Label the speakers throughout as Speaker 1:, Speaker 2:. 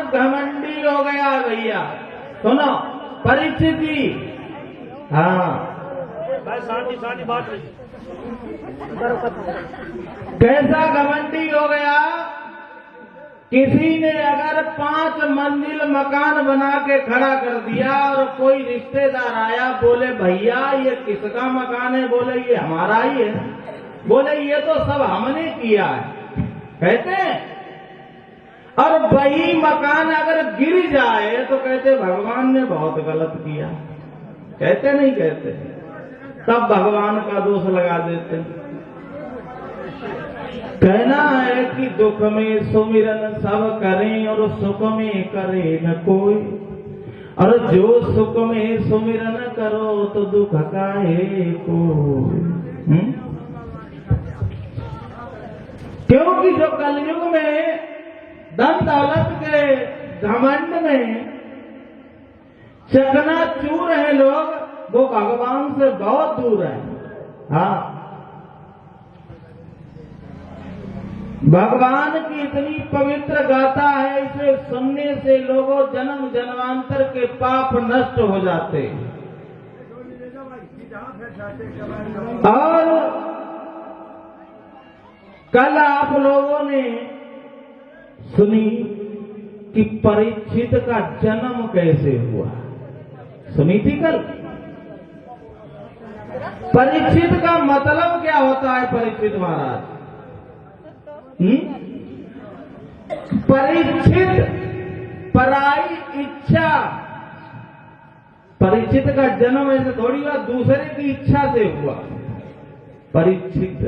Speaker 1: घमंडी हो गया भैया। सुनो परीक्षित जी, हाँ कैसा घमंडी हो गया, किसी ने अगर 5 मंजिल मकान बना के खड़ा कर दिया और कोई रिश्तेदार आया, बोले भैया ये किसका मकान है, बोले ये हमारा ही है, बोले ये तो सब हमने किया है, कहते हैं। और वही मकान अगर गिर जाए तो कहते भगवान ने बहुत गलत किया, कहते नहीं कहते, तब भगवान का दोष लगा देते। कहना है कि दुख में सुमिरन सब करें और सुख में करे न कोई, और जो सुख में सुमिरन करो तो दुख काहे कोई। क्योंकि जो कलयुग में धन दौलत के घमंड में चकनाचूर है लोग, वो भगवान से बहुत दूर है। हाँ, भगवान की इतनी पवित्र गाथा है, इसे सुनने से लोगों जन्म जन्मांतर के पाप नष्ट हो जाते। और कल आप लोगों ने सुनी कि परीक्षित का जन्म कैसे हुआ, सुनी थी कल। परीक्षित का मतलब क्या होता है परीक्षित महाराज? परीक्षित पराई इच्छा, परीक्षित का जन्म ऐसे थोड़ी हुआ, दूसरे की इच्छा से हुआ परीक्षित।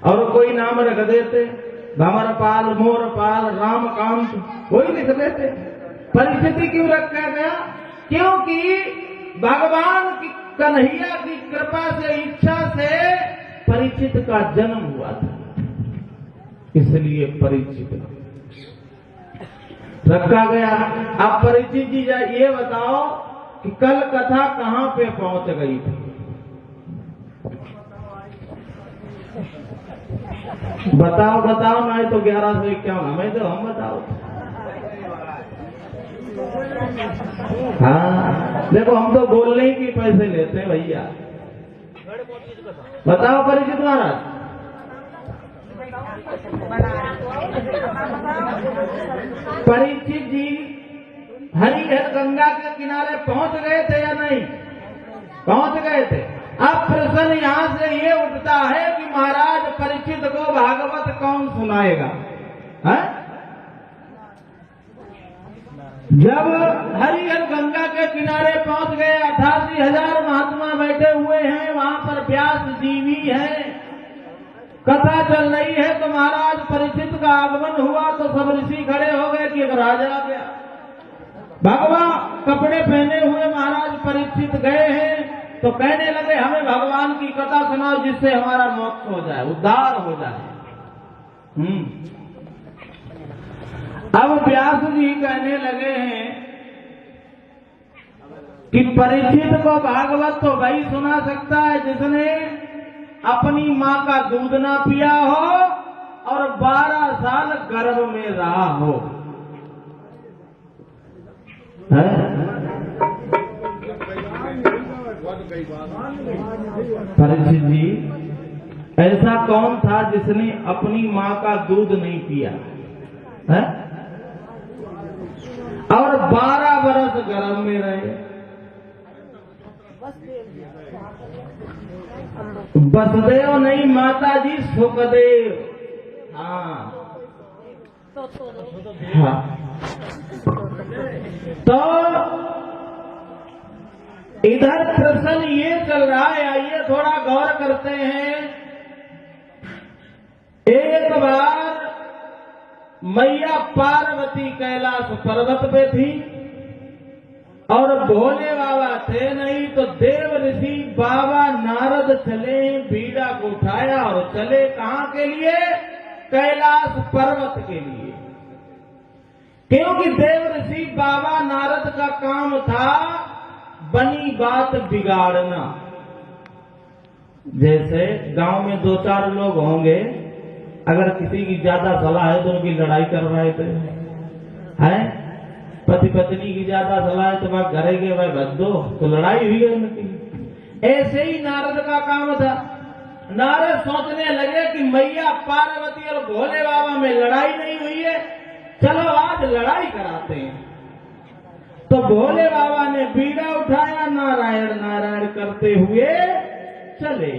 Speaker 1: और कोई नाम रख देते, भंवरपाल, मोरपाल, रामकांत, कोई लिख देते। परीक्षित क्यों रखा गया? क्योंकि भगवान की कन्हैया की कृपा से, इच्छा से परीक्षित का जन्म हुआ था, इसलिए परीक्षित रखा गया। अब परीक्षित जी ये बताओ कि कल कथा कहां पे पहुंच गई थी? बताओ बताओ, नहीं तो 1151 हमें तो हम बताओ। हाँ देखो, हम तो बोलने की पैसे लेते हैं भैया। बताओ परीक्षित महाराज। परीक्षित जी हरिहर गंगा के किनारे पहुंच गए थे या नहीं? पहुंच गए थे। अब प्रश्न यहां से ये उठता है कि महाराज परीक्षित को भागवत कौन सुनाएगा? है? जब हरिहर गंगा के किनारे पहुंच गए, 88,000 महात्मा बैठे हुए हैं, वहां पर व्यास जी भी हैं, कथा चल रही है, तो महाराज परीक्षित का आगमन हुआ तो सब ऋषि खड़े हो गए कि एक राजा आ गया। भगवान कपड़े पहने हुए महाराज परीक्षित गए हैं, तो कहने लगे हमें भगवान की कथा सुनाओ जिससे हमारा मोक्ष हो जाए, उद्धार हो जाए। अब व्यास जी कहने लगे हैं कि परीक्षित को भागवत तो वही सुना सकता है जिसने अपनी माँ का दूध ना पिया हो और 12 साल गर्भ में रहा हो। परीक्षित जी, ऐसा कौन था जिसने अपनी माँ का दूध नहीं पिया है? और 12 वर्ष गर्भ में रहे। वसुदेव नहीं, माता जी सुखदेव। हाँ तो इधर प्रश्न ये चल रहा है, आइए थोड़ा गौर करते हैं। एक बार मैया पार्वती कैलाश पर्वत पे थी और भोले बाबा थे नहीं, तो देव ऋषि बाबा नारद चले, बीड़ा को उठाया और चले कहां के लिए? कैलाश पर्वत के लिए। क्योंकि देव ऋषि बाबा नारद का काम था बनी बात बिगाड़ना। जैसे गांव में 2-4 लोग होंगे, अगर किसी की ज्यादा सलाह है तो उनकी लड़ाई कर रहे थे, है पति पत्नी की ज्यादा सलाह तो वह घरे के वह बदो तो लड़ाई हुई है उनकी। ऐसे ही नारद का काम था। नारद सोचने लगे कि मैया पार्वती और भोले बाबा में लड़ाई नहीं हुई है, चलो आज लड़ाई कराते हैं। तो भोले बाबा ने बीड़ा उठाया, नारायण नारायण करते हुए चले।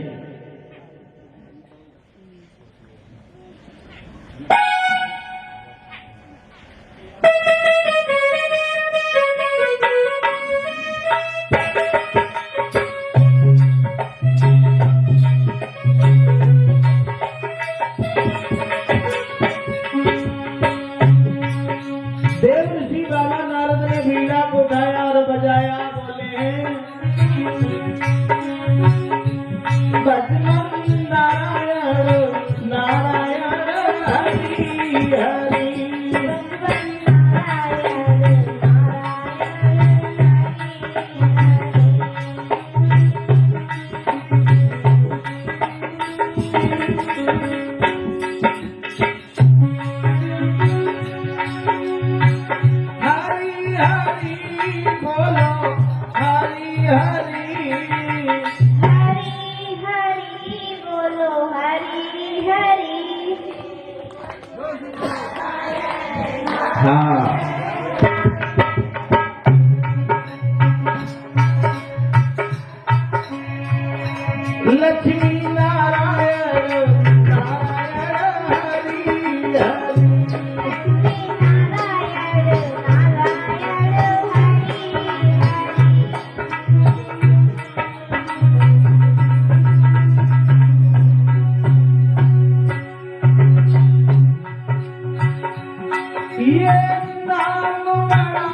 Speaker 1: लक्ष्मी नारायण नारायण हरि हरि। ये नाम बड़ा